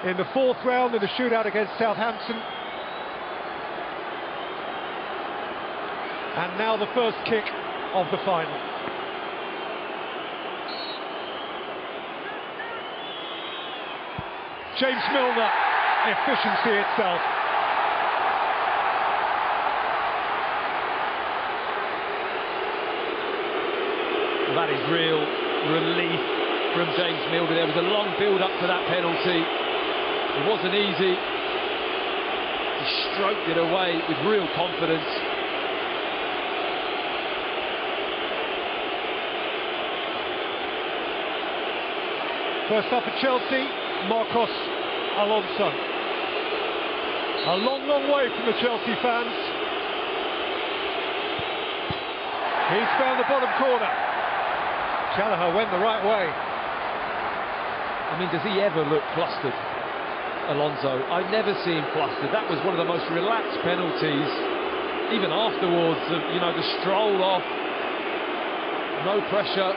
in the fourth round in the shootout against Southampton. And now the first kick of the final. James Milner, efficiency itself. Well, that is real relief from James Milner. There was a long build-up to that penalty. It wasn't easy. He stroked it away with real confidence. First up at Chelsea, Marcos Alonso. A long, long way from the Chelsea fans. He's found the bottom corner. Chealsea went the right way. I mean, does he ever look flustered, Alonso? I never see him flustered. That was one of the most relaxed penalties. Even afterwards, you know, the stroll off, no pressure.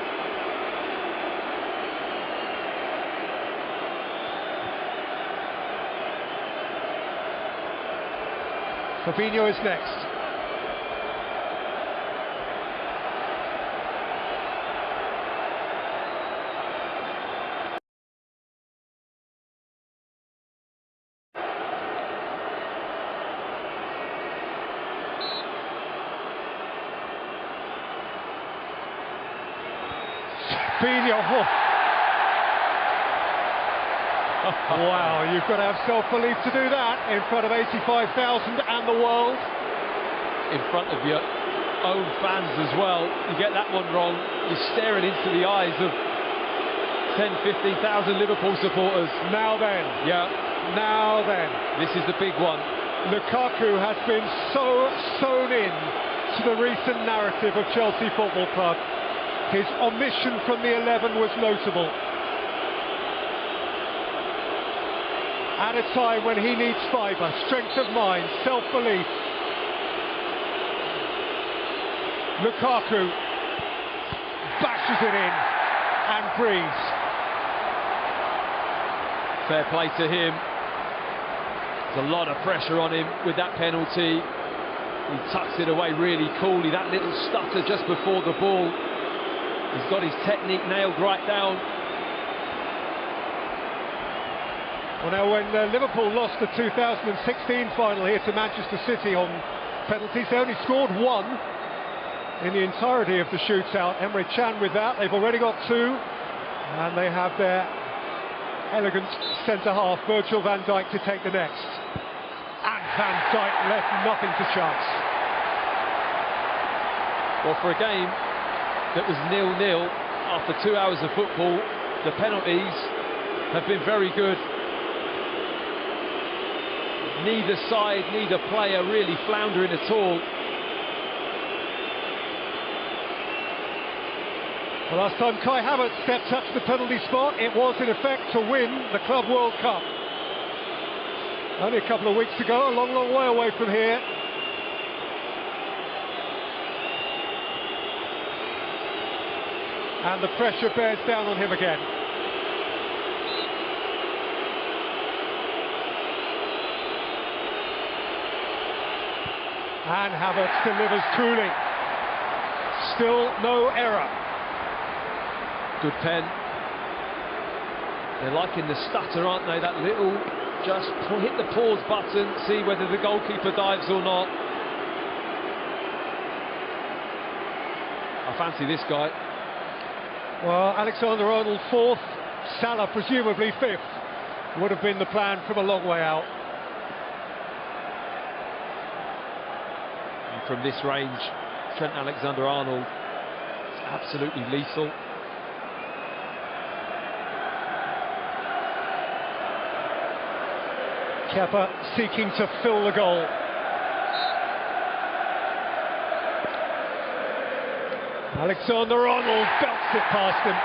Fabinho is next. Fabinho. Wow, you've got to have self-belief to do that in front of 85,000 and the world. In front of your own fans as well. You get that one wrong, you're staring into the eyes of 10, 15,000 Liverpool supporters. Now then. Yeah. Now then. This is the big one. Lukaku has been so sewn in to the recent narrative of Chelsea Football Club. His omission from the 11 was notable. At a time when he needs fibre, strength of mind, self-belief. Lukaku bashes it in and breathes. Fair play to him. There's a lot of pressure on him with that penalty. He tucks it away really coolly. That little stutter just before the ball. He's got his technique nailed right down. Well, now, when Liverpool lost the 2016 final here to Manchester City on penalties, they only scored one in the entirety of the shootout. Emre Can with that. They've already got two, and they have their elegant centre-half, Virgil van Dijk, to take the next. And Van Dijk left nothing to chance. Well, for a game that was 0-0 after 2 hours of football, the penalties have been very good. Neither side, neither player really floundering at all. The last time Kai Havertz stepped up to the penalty spot, it was in effect to win the Club World Cup. Only a couple of weeks ago, a long, long way away from here. And the pressure bears down on him again. And Havertz delivers truly. Still no error. Good pen. They're liking the stutter, aren't they? That little, just hit the pause button, see whether the goalkeeper dives or not. I fancy this guy. Well, Alexander-Arnold fourth, Salah presumably fifth, would have been the plan from a long way out. From this range, Trent Alexander-Arnold is absolutely lethal. Kepa seeking to fill the goal. Alexander-Arnold belts it past him.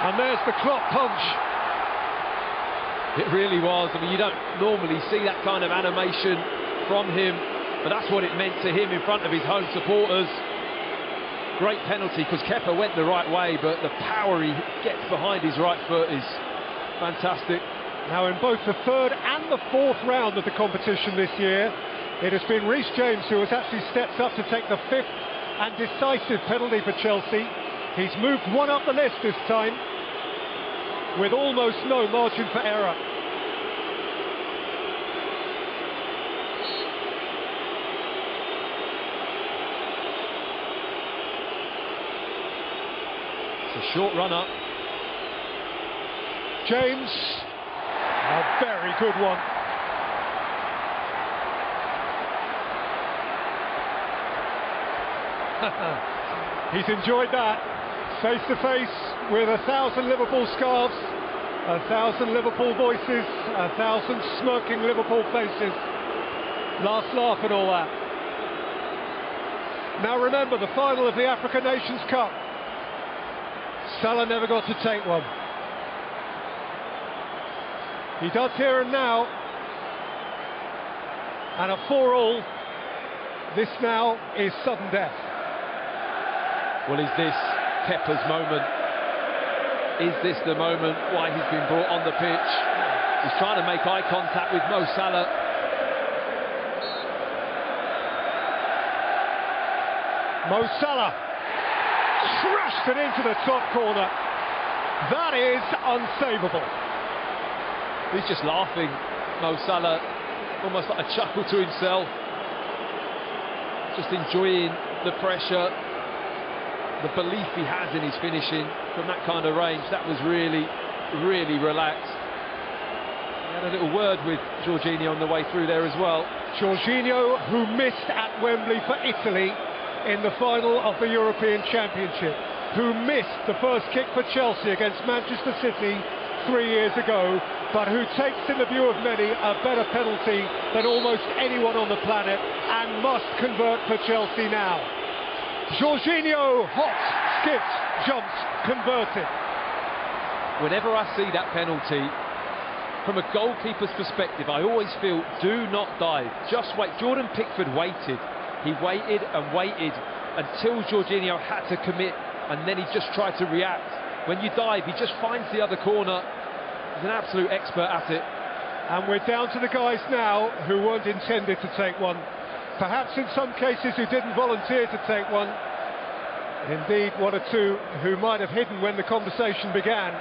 And there's the clock punch. It really was. I mean, you don't normally see that kind of animation from him, but that's what it meant to him in front of his home supporters. Great penalty, because Kepa went the right way, but the power he gets behind his right foot is fantastic. Now, in both the third and the fourth round of the competition this year, it has been Reece James who has actually stepped up to take the fifth and decisive penalty for Chelsea. He's moved one up the list this time, with almost no margin for error. It's a short run up. James, a very good one. He's enjoyed that. Face to face with 1,000 Liverpool scarves, 1,000 Liverpool voices, 1,000 smirking Liverpool faces. Last laugh and all that. Now remember, the final of the African Nations Cup. Salah never got to take one. He does here and now. And a 4-all. This now is sudden death. Well, is this Kepa's moment? Is this the moment why he's been brought on the pitch? He's trying to make eye contact with Mo Salah. Mo Salah crashed it into the top corner. That is unsavable. He's just laughing, Mo Salah, almost like a chuckle to himself. Just enjoying the pressure, the belief he has in his finishing from that kind of range. That was really, really relaxed. He had a little word with Jorginho on the way through there as well. Jorginho, who missed at Wembley for Italy in the final of the European Championship, who missed the first kick for Chelsea against Manchester City 3 years ago, but who takes, in the view of many, a better penalty than almost anyone on the planet and must convert for Chelsea now. Jorginho hops, skips, jumps, converted. Whenever I see that penalty, from a goalkeeper's perspective, I always feel, do not dive, just wait. Jordan Pickford waited. He waited and waited until Jorginho had to commit, and then he just tried to react. When you dive, he just finds the other corner. He's an absolute expert at it. And we're down to the guys now who weren't intended to take one. Perhaps in some cases who didn't volunteer to take one. Indeed, one or two who might have hidden when the conversation began.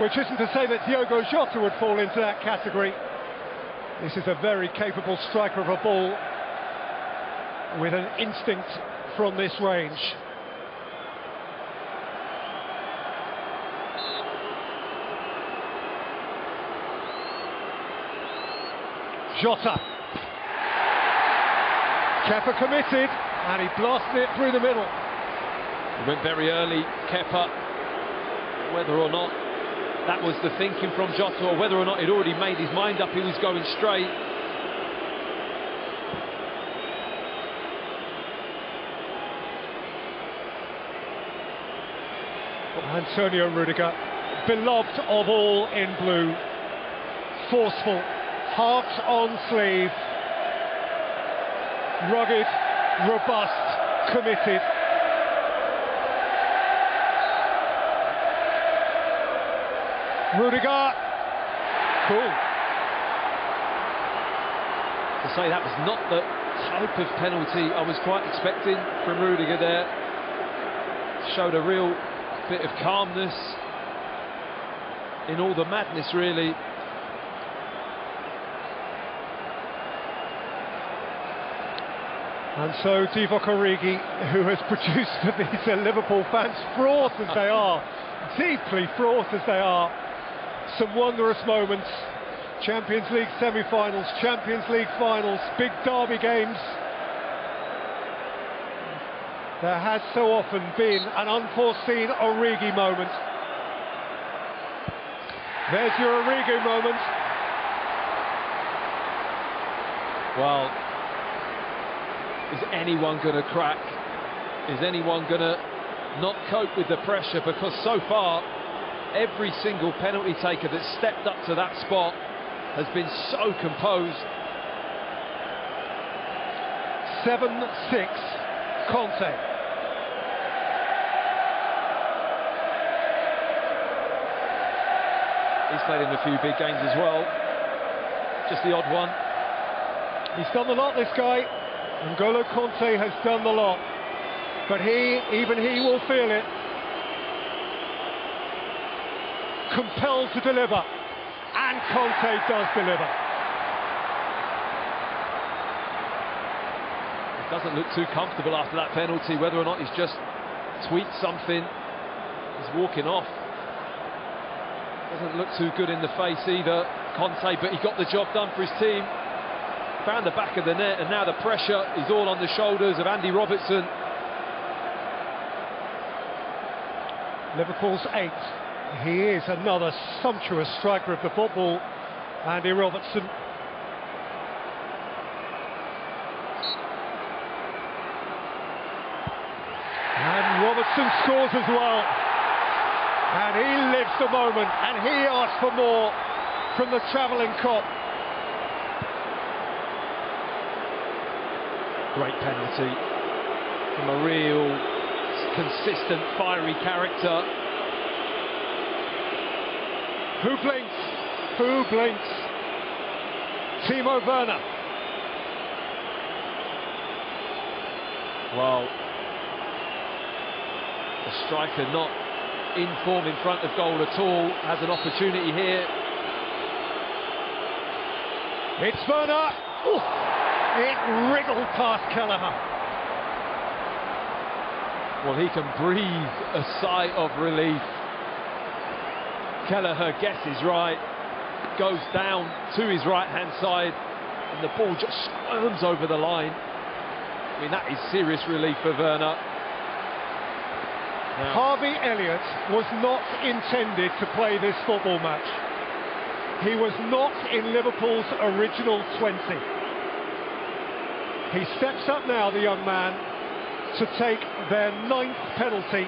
Which isn't to say that Diogo Jota would fall into that category. This is a very capable striker of a ball with an instinct from this range. Jota. Kepa committed, and he blasted it through the middle. He went very early, Kepa. Whether or not that was the thinking from Jota, or whether or not he'd already made his mind up he was going straight. Antonio Rudiger, beloved of all in blue, forceful, heart on sleeve, rugged, robust, committed. Rudiger, cool. To say that was not the type of penalty I was quite expecting from Rudiger there. Showed a real bit of calmness in all the madness, really. And so Divock Origi, who has produced for these Liverpool fans, fraught as they are, deeply fraught as they are, some wondrous moments. Champions League semi-finals, Champions League finals, big derby games. There has so often been an unforeseen Origi moment. There's your Origi moment. Well, is anyone going to crack? Is anyone going to not cope with the pressure? Because so far, every single penalty taker that stepped up to that spot has been so composed. 7-6, Conte. He's played in a few big games as well. Just the odd one. He's done a lot, this guy. N'Golo Kanté has done a lot. But even he will feel it. Compelled to deliver. And Kanté does deliver. It doesn't look too comfortable after that penalty, whether or not he's just tweaked something. He's walking off. Doesn't look too good in the face either, Kanté, but he got the job done for his team. Found the back of the net, and now the pressure is all on the shoulders of Andy Robertson. Liverpool's 8. He is another sumptuous striker of the football, Andy Robertson. And Robertson scores as well. And he lives the moment, and he asks for more from the travelling cop. Great penalty from a real consistent, fiery character. Who blinks? Who blinks? Timo Werner. Well, the striker not in form in front of goal at all, has an opportunity here. It's Werner. Ooh, it wriggled past Kelleher. Well, he can breathe a sigh of relief. Kelleher guesses right, goes down to his right-hand side, and the ball just squirms over the line. I mean, that is serious relief for Werner. Now, Harvey Elliott was not intended to play this football match. He was not in Liverpool's original 20. He steps up now, the young man, to take their 9th penalty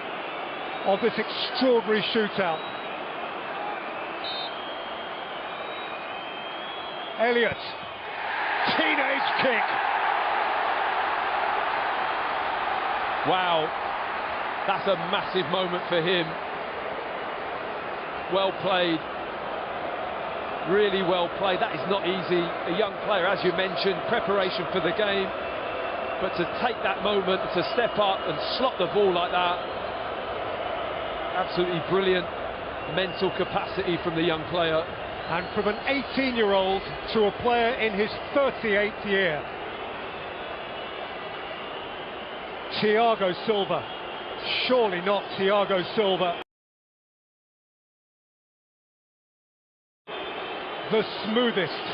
of this extraordinary shootout. Elliott, teenage kick. wow, that's a massive moment for him. Well played, really well played. That is not easy. A young player, as you mentioned, preparation for the game, but to take that moment, to step up and slot the ball like that, absolutely brilliant mental capacity from the young player. And from an 18-year-old to a player in his 38th year. Thiago Silva, surely not Thiago Silva. The smoothest,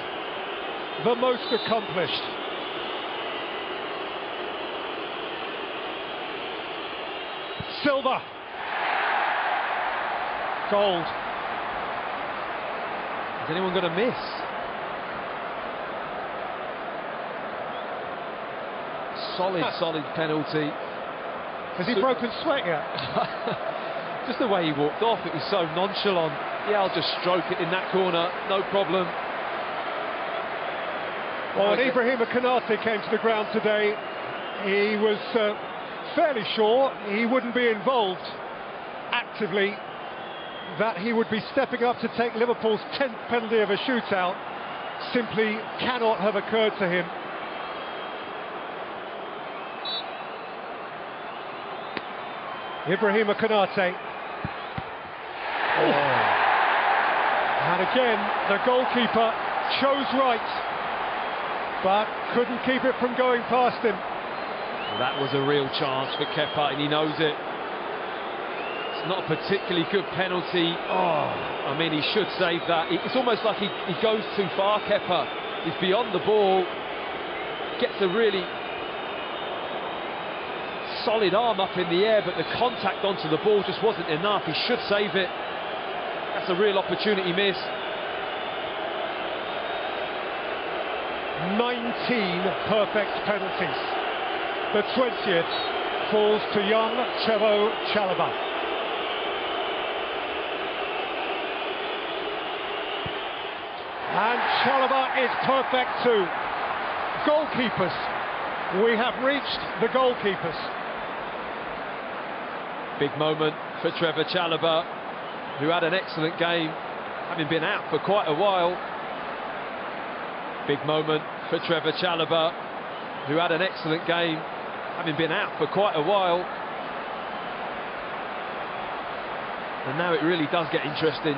the most accomplished. Silva. Gold. Is anyone going to miss? Solid penalty. Has he broken sweat yet? Just the way he walked off, it was so nonchalant. Yeah, I'll just stroke it in that corner, no problem. Well, when Ibrahima Konate came to the ground today, he was fairly sure he wouldn't be involved actively, that he would be stepping up to take Liverpool's 10th penalty of a shootout. Simply cannot have occurred to him. Ibrahima Konate. Oh. And again, the goalkeeper chose right, but couldn't keep it from going past him. Well, that was a real chance for Kepa, and he knows it. It's not a particularly good penalty. Oh, I mean, he should save that. It's almost like he goes too far, Kepa. He's beyond the ball, gets a really solid arm up in the air, but the contact onto the ball just wasn't enough. He should save it. That's a real opportunity missed. 19 perfect penalties. The 20th falls to young Trevoh Chalobah. And Chalobah is perfect too. Goalkeepers. We have reached the goalkeepers. Big moment for Trevoh Chalobah, who had an excellent game having been out for quite a while. Big moment for Trevor Chalobah, who had an excellent game, having been out for quite a while. And now it really does get interesting.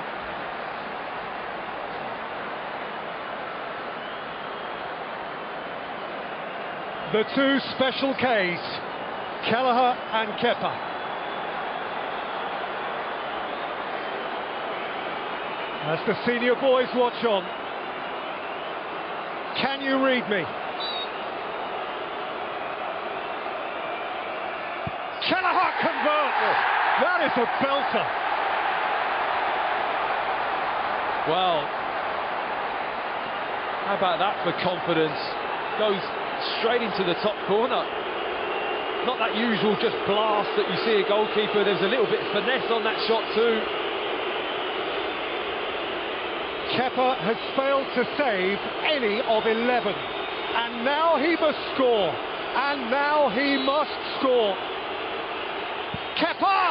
The two special Ks, Kelleher and Kepa. As the senior boys watch on, can you read me? Kelleher converts! That is a belter. Well, how about that for confidence? Goes straight into the top corner. Not that usual just blast that you see a goalkeeper. There's a little bit of finesse on that shot too. Kepa has failed to save any of 11, and now he must score, and now he must score. Kepa!